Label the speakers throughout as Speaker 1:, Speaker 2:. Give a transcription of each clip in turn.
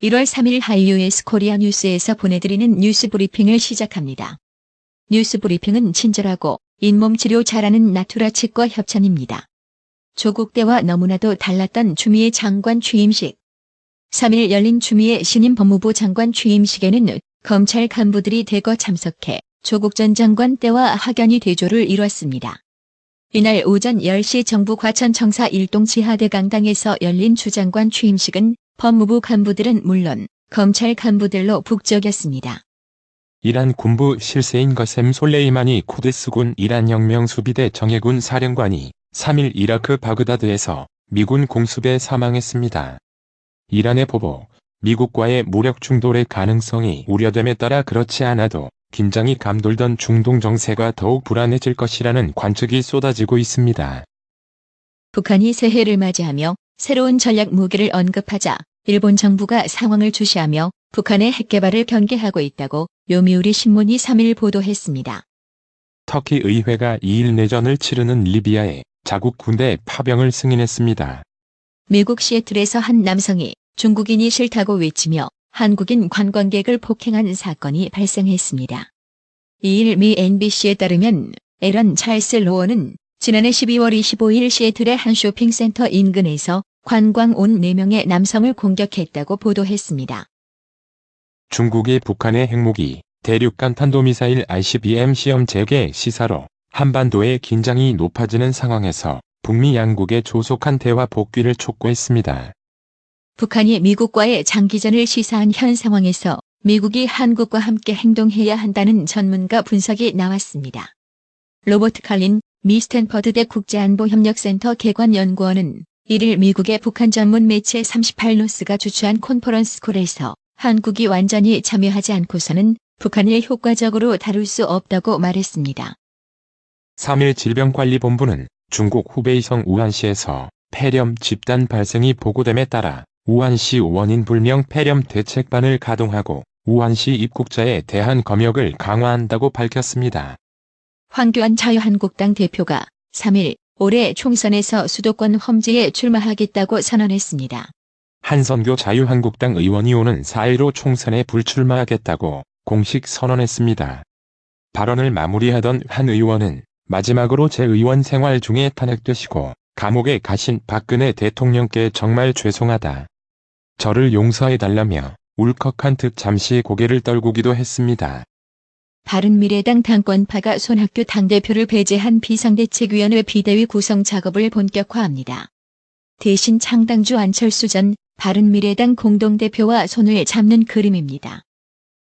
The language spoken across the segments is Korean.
Speaker 1: 1월 3일 하이유에스 코리아 뉴스에서 보내드리는 뉴스 브리핑을 시작합니다. 뉴스 브리핑은 친절하고 잇몸 치료 잘하는 나투라 치과 협찬입니다. 조국 때와 너무나도 달랐던 추미애 장관 취임식. 3일 열린 추미애 신임 법무부 장관 취임식에는 검찰 간부들이 대거 참석해 조국 전 장관 때와 확연히 대조를 이뤘습니다. 이날 오전 10시 정부 과천청사 1동 지하대강당에서 열린 추 장관 취임식은 법무부 간부들은 물론 검찰 간부들로 북적였습니다.
Speaker 2: 이란 군부 실세인 거셈 솔레이마니 쿠드스군 이란 혁명 수비대 정예군 사령관이 3일 이라크 바그다드에서 미군 공습에 사망했습니다. 이란의 보복, 미국과의 무력 충돌의 가능성이 우려됨에 따라 그렇지 않아도 긴장이 감돌던 중동 정세가 더욱 불안해질 것이라는 관측이 쏟아지고 있습니다.
Speaker 1: 북한이 새해를 맞이하며 새로운 전략 무기를 언급하자 일본 정부가 상황을 주시하며 북한의 핵개발을 경계하고 있다고 요미우리 신문이 3일 보도했습니다.
Speaker 2: 터키 의회가 2일 내전을 치르는 리비아에 자국 군대 파병을 승인했습니다.
Speaker 1: 미국 시애틀에서 한 남성이 중국인이 싫다고 외치며 한국인 관광객을 폭행한 사건이 발생했습니다. 2일 미 NBC에 따르면 에런 찰스 로어는 지난해 12월 25일 시애틀의 한 쇼핑센터 인근에서 관광 온 4명의 남성을 공격했다고 보도했습니다.
Speaker 2: 중국이 북한의 핵무기, 대륙간 탄도미사일 ICBM 시험 재개 시사로 한반도의 긴장이 높아지는 상황에서 북미 양국의 조속한 대화 복귀를 촉구했습니다.
Speaker 1: 북한이 미국과의 장기전을 시사한 현 상황에서 미국이 한국과 함께 행동해야 한다는 전문가 분석이 나왔습니다. 로버트 칼린 미 스탠퍼드대 국제안보협력센터 개관연구원은 1일 미국의 북한 전문 매체 38노스가 주최한 컨퍼런스 콜에서 한국이 완전히 참여하지 않고서는 북한을 효과적으로 다룰 수 없다고 말했습니다.
Speaker 2: 3일 질병관리본부는 중국 후베이성 우한시에서 폐렴 집단 발생이 보고됨에 따라 우한시 원인 불명 폐렴 대책반을 가동하고 우한시 입국자에 대한 검역을 강화한다고 밝혔습니다.
Speaker 1: 황교안 자유한국당 대표가 3일 올해 총선에서 수도권 험지에 출마하겠다고 선언했습니다.
Speaker 2: 한선교 자유한국당 의원이 오는 4.15 총선에 불출마하겠다고 공식 선언했습니다. 발언을 마무리하던 한 의원은 마지막으로 제 의원 생활 중에 탄핵되시고 감옥에 가신 박근혜 대통령께 정말 죄송하다. 저를 용서해달라며 울컥한 듯 잠시 고개를 떨구기도 했습니다.
Speaker 1: 바른미래당 당권파가 손학규 당대표를 배제한 비상대책위원회 비대위 구성 작업을 본격화합니다. 대신 창당주 안철수 전 바른미래당 공동대표와 손을 잡는 그림입니다.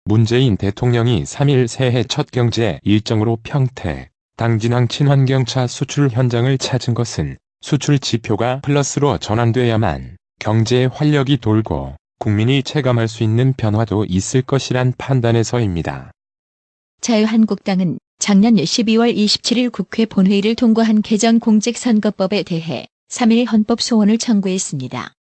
Speaker 2: 문재인 대통령이 3일 새해 첫 경제 일정으로 평택, 당진항 친환경차 수출 현장을 찾은 것은 수출 지표가 플러스로 전환돼야만 경제에 활력이 돌고 국민이 체감할 수 있는 변화도 있을 것이란 판단에서입니다.
Speaker 1: 자유한국당은 작년 12월 27일 국회 본회의를 통과한 개정 공직선거법에 대해 3일 헌법 소원을 청구했습니다.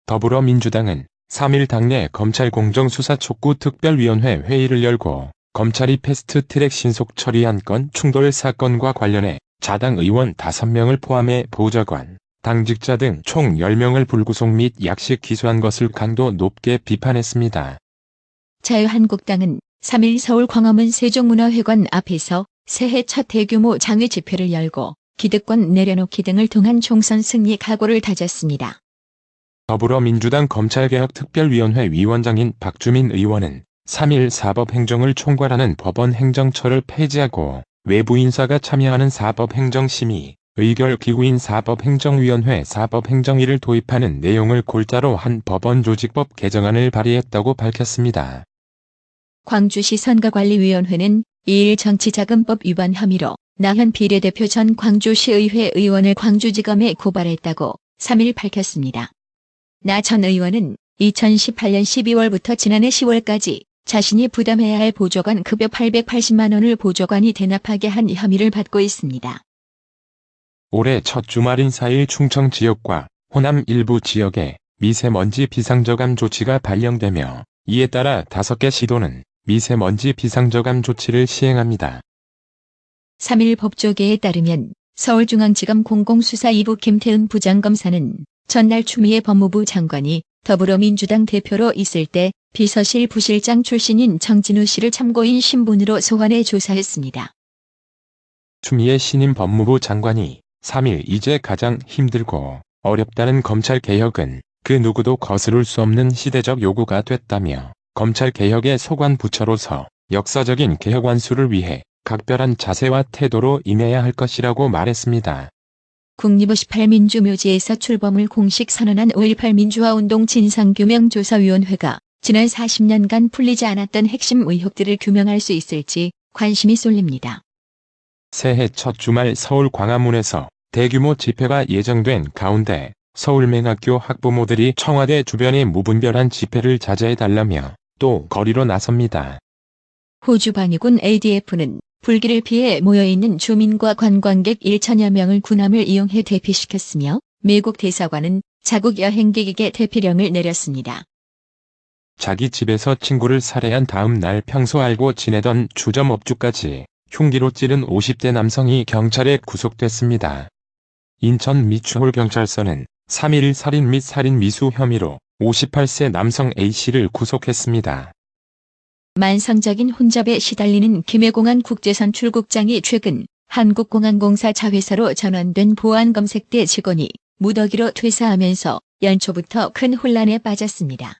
Speaker 2: 더불어민주당은 3일 당내 검찰 공정수사 촉구 특별위원회 회의를 열고 검찰이 패스트트랙 신속 처리한 건 충돌 사건과 관련해 자당 의원 5명을 포함해 보좌관, 당직자 등 총 10명을 불구속 및 약식 기소한 것을 강도 높게 비판했습니다.
Speaker 1: 자유한국당은 3일 서울 광화문 세종문화회관 앞에서 새해 첫 대규모 장외 집회를 열고 기득권 내려놓기 등을 통한 총선 승리 각오를 다졌습니다.
Speaker 2: 더불어민주당 검찰개혁특별위원회 위원장인 박주민 의원은 3일 사법행정을 총괄하는 법원행정처를 폐지하고 외부 인사가 참여하는 사법행정심의, 의결기구인 사법행정위원회 사법행정위를 도입하는 내용을 골자로 한 법원조직법 개정안을 발의했다고 밝혔습니다.
Speaker 1: 광주시 선거관리위원회는 2일 정치자금법 위반 혐의로 나현 비례대표 전 광주시의회 의원을 광주지검에 고발했다고 3일 밝혔습니다. 나 전 의원은 2018년 12월부터 지난해 10월까지 자신이 부담해야 할 보조관 급여 880만 원을 보조관이 대납하게 한 혐의를 받고 있습니다.
Speaker 2: 올해 첫 주말인 4일 충청 지역과 호남 일부 지역에 미세먼지 비상저감 조치가 발령되며 이에 따라 5개 시도는 미세먼지 비상저감 조치를 시행합니다.
Speaker 1: 3일 법조계에 따르면 서울중앙지검 공공수사 2부 김태은 부장검사는 전날 추미애 법무부 장관이 더불어민주당 대표로 있을 때 비서실 부실장 출신인 정진우 씨를 참고인 신분으로 소환해 조사했습니다.
Speaker 2: 추미애 신임 법무부 장관이 3일 이제 가장 힘들고 어렵다는 검찰개혁은 그 누구도 거스를 수 없는 시대적 요구가 됐다며 검찰개혁의 소관부처로서 역사적인 개혁 완수를 위해 각별한 자세와 태도로 임해야 할 것이라고 말했습니다.
Speaker 1: 국립58 민주묘지에서 출범을 공식 선언한 5.18 민주화운동 진상규명조사위원회가 지난 40년간 풀리지 않았던 핵심 의혹들을 규명할 수 있을지 관심이 쏠립니다.
Speaker 2: 새해 첫 주말 서울 광화문에서 대규모 집회가 예정된 가운데 서울맹학교 학부모들이 청와대 주변의 무분별한 집회를 자제해달라며 또 거리로 나섭니다.
Speaker 1: 호주 방위군 ADF는 불길을 피해 모여있는 주민과 관광객 1천여 명을 군함을 이용해 대피시켰으며 미국 대사관은 자국 여행객에게 대피령을 내렸습니다.
Speaker 2: 자기 집에서 친구를 살해한 다음 날 평소 알고 지내던 주점업주까지 흉기로 찌른 50대 남성이 경찰에 구속됐습니다. 인천 미추홀경찰서는 3일 살인 및 살인 미수 혐의로 58세 남성 A씨를 구속했습니다.
Speaker 1: 만성적인 혼잡에 시달리는 김해공항 국제선 출국장이 최근 한국공항공사 자회사로 전환된 보안검색대 직원이 무더기로 퇴사하면서 연초부터 큰 혼란에 빠졌습니다.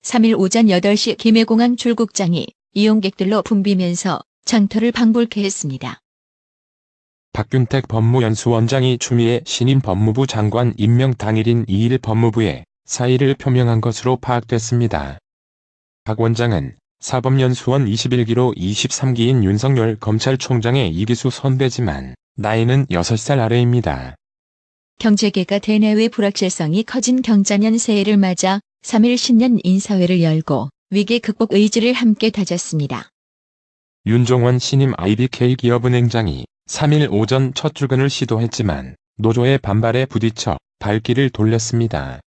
Speaker 1: 3일 오전 8시 김해공항 출국장이 이용객들로 붐비면서 장터를 방불케 했습니다.
Speaker 2: 박균택 법무연수원장이 추미애 신임 법무부 장관 임명 당일인 2일 법무부에 사의를 표명한 것으로 파악됐습니다. 박 원장은 사법연수원 21기로 23기인 윤석열 검찰총장의 이기수 선배지만 나이는 6살 아래입니다.
Speaker 1: 경제계가 대내외 불확실성이 커진 경자년 새해를 맞아 3일 신년 인사회를 열고 위기 극복 의지를 함께 다졌습니다.
Speaker 2: 윤종원 신임 IBK 기업은행장이 3일 오전 첫 출근을 시도했지만 노조의 반발에 부딪혀 발길을 돌렸습니다.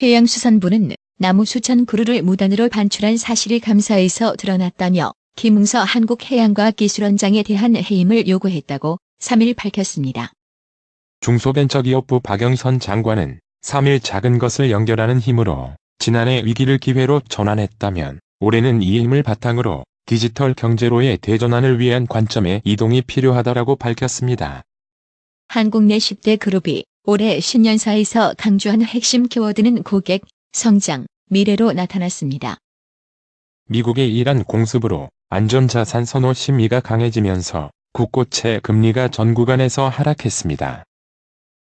Speaker 1: 해양수산부는 나무 수천 그루를 무단으로 반출한 사실이 감사에서 드러났다며 김웅서 한국해양과학기술원장에 대한 해임을 요구했다고 3일 밝혔습니다.
Speaker 2: 중소벤처기업부 박영선 장관은 3일 작은 것을 연결하는 힘으로 지난해 위기를 기회로 전환했다면 올해는 이 힘을 바탕으로 디지털 경제로의 대전환을 위한 관점의 이동이 필요하다라고 밝혔습니다.
Speaker 1: 한국 내 10대 그룹이 올해 신년사에서 강조한 핵심 키워드는 고객, 성장, 미래로 나타났습니다.
Speaker 2: 미국의 이란 공습으로 안전자산 선호 심리가 강해지면서 국고채 금리가 전 구간에서 하락했습니다.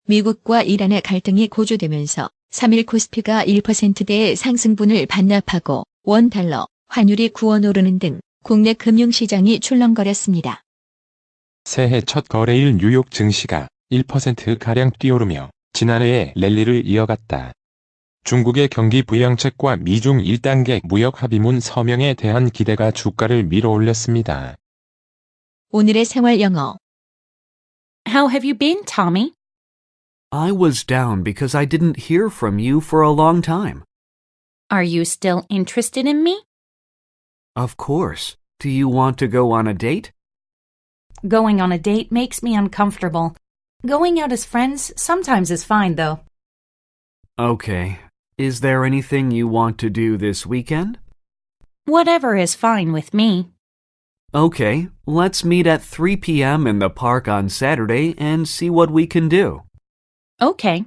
Speaker 1: 미국과 이란의 갈등이 고조되면서 3일 코스피가 1%대의 상승분을 반납하고 원달러, 환율이 9원 오르는 등 국내 금융시장이 출렁거렸습니다.
Speaker 2: 새해 첫 거래일 뉴욕 증시가 1%가량 뛰오르며 지난해의 랠리를 이어갔다. 중국의 경기 부양책과 미중 1단계 무역 합의문 서명에 대한 기대가 주가를 밀어올렸습니다.
Speaker 1: 오늘의 생활 영어.
Speaker 3: How have you been, Tommy?
Speaker 4: I was down because I didn't hear from you for a long time.
Speaker 3: Are you still interested in me?
Speaker 4: Of course. Do you want to go on a date?
Speaker 3: Going on a date makes me uncomfortable. Going out as friends sometimes is fine, though.
Speaker 4: Okay. Is there anything you want to do this weekend?
Speaker 3: Whatever is fine with me.
Speaker 4: Okay, let's meet at 3 p.m. in the park on Saturday and see what we can do.
Speaker 3: Okay.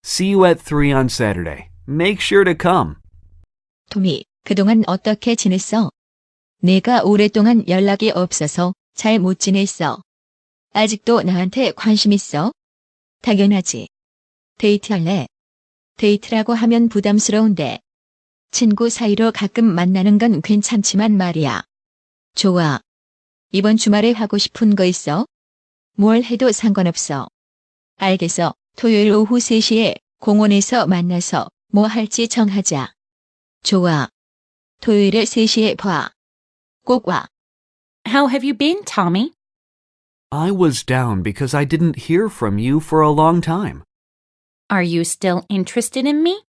Speaker 4: See you at 3 on Saturday. Make sure to come.
Speaker 1: 토미, 그동안 어떻게 지냈어? 내가 오랫동안 연락이 없어서 잘 못 지냈어. 아직도 나한테 관심 있어? 당연하지. 데이트할래? 데이트라고 하면 부담스러운데. 친구 사이로 가끔 만나는 건 괜찮지만 말이야. 좋아. 이번 주말에 하고 싶은 거 있어? 뭘 해도 상관없어. 알겠어. 토요일 오후 3시에 공원에서 만나서 뭐 할지 정하자. 좋아. 토요일에 3시에 봐. 꼭 와.
Speaker 3: How have you been, Tommy?
Speaker 4: I was down because I didn't hear from you for a long time.
Speaker 3: Are you still interested in me?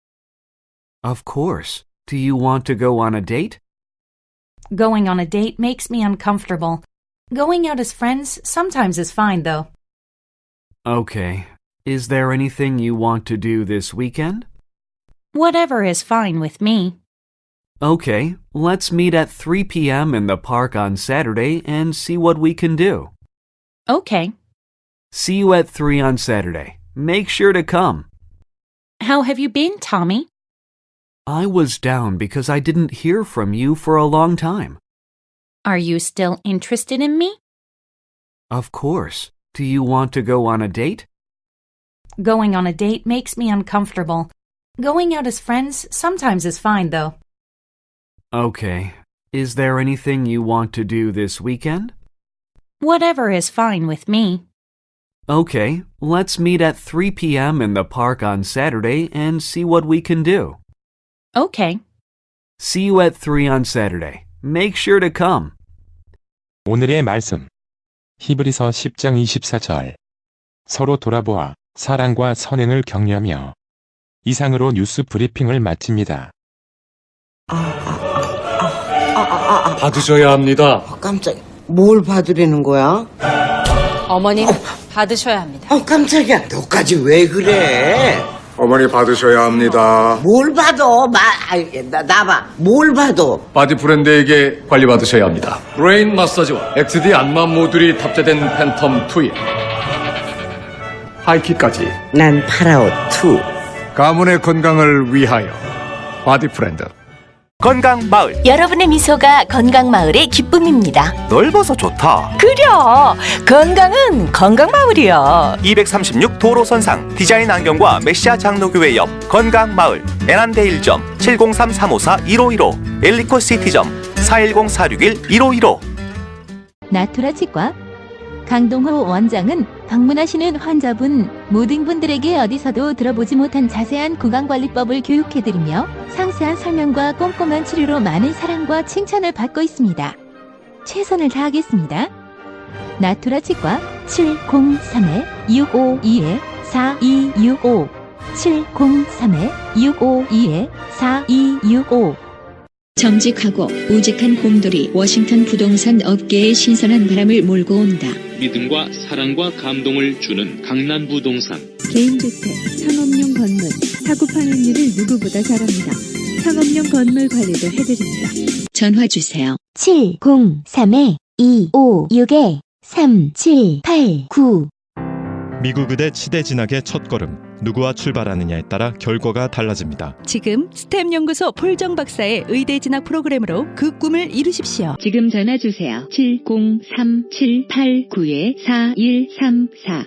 Speaker 4: Of course. Do you want to go on a date?
Speaker 3: Going on a date makes me uncomfortable. Going out as friends sometimes is fine, though.
Speaker 4: Okay. Is there anything you want to do this weekend?
Speaker 3: Whatever is fine with me.
Speaker 4: Okay, let's meet at 3 p.m. in the park on Saturday and see what we can do.
Speaker 3: Okay.
Speaker 4: See you at 3 on Saturday. Make sure to come.
Speaker 3: How have you been, Tommy?
Speaker 4: I was down because I didn't hear from you for a long time.
Speaker 3: Are you still interested in me?
Speaker 4: Of course. Do you want to go on a date?
Speaker 3: Going on a date makes me uncomfortable. Going out as friends sometimes is fine, though.
Speaker 4: Okay. Is there anything you want to do this weekend?
Speaker 3: Whatever is fine with me.
Speaker 4: Okay, let's meet at 3 p.m. in the park on Saturday and see what we can do.
Speaker 3: Okay.
Speaker 4: See you at 3 on Saturday. Make sure to come.
Speaker 2: 오늘의 말씀. 히브리서 10장 24절. 서로 돌아보아 사랑과 선행을 격려하며. 이상으로 뉴스 브리핑을 마칩니다.
Speaker 5: 받으셔야 합니다.
Speaker 6: 깜짝이야. 뭘 받으려는 거야?
Speaker 7: 어머님, 받으셔야 합니다.
Speaker 6: 깜짝이야. 너까지 왜 그래?
Speaker 5: 어머니 받으셔야 합니다.
Speaker 6: 뭘 받아? 나봐. 뭘 받아?
Speaker 5: 바디 브랜드에게 관리받으셔야 합니다. 브레인 마사지와 XD 안마 모듈이 탑재된 팬텀 2에 하이킥까지
Speaker 6: 난 파라오 2.
Speaker 5: 가문의 건강을 위하여 바디 브랜드.
Speaker 8: 건강마을.
Speaker 9: 여러분의 미소가 건강마을의 기쁨입니다.
Speaker 8: 넓어서 좋다.
Speaker 9: 그려! 건강은 건강마을이야.
Speaker 8: 236 도로선상 디자인 안경과 메시아 장로교회 옆 건강마을. 애난데일점 703-354-1515 엘리코시티점 410-461-1515.
Speaker 1: 나투라 치과 강동호 원장은 방문하시는 환자분 모든 분들에게 어디서도 들어보지 못한 자세한 구강관리법을 교육해드리며 상세한 설명과 꼼꼼한 치료로 많은 사랑과 칭찬을 받고 있습니다. 최선을 다하겠습니다. 나투라 치과 703-652-4265 703-652-4265 정직하고 우직한 곰돌이 워싱턴 부동산 업계의 신선한 바람을 몰고 온다.
Speaker 10: 믿음과 사랑과 감동을 주는 강남부동산.
Speaker 1: 개인주택, 상업용 건물, 사고 파행률을 누구보다 잘합니다. 상업용 건물 관리도 해드립니다. 전화 주세요.
Speaker 9: 703-256-3789
Speaker 11: 미국 의대 치대 진학의 첫걸음. 누구와 출발하느냐에 따라 결과가 달라집니다.
Speaker 12: 지금 스템 연구소 폴정 박사의 의대 진학 프로그램으로 그 꿈을 이루십시오.
Speaker 1: 지금 전화 주세요. 703-789-4134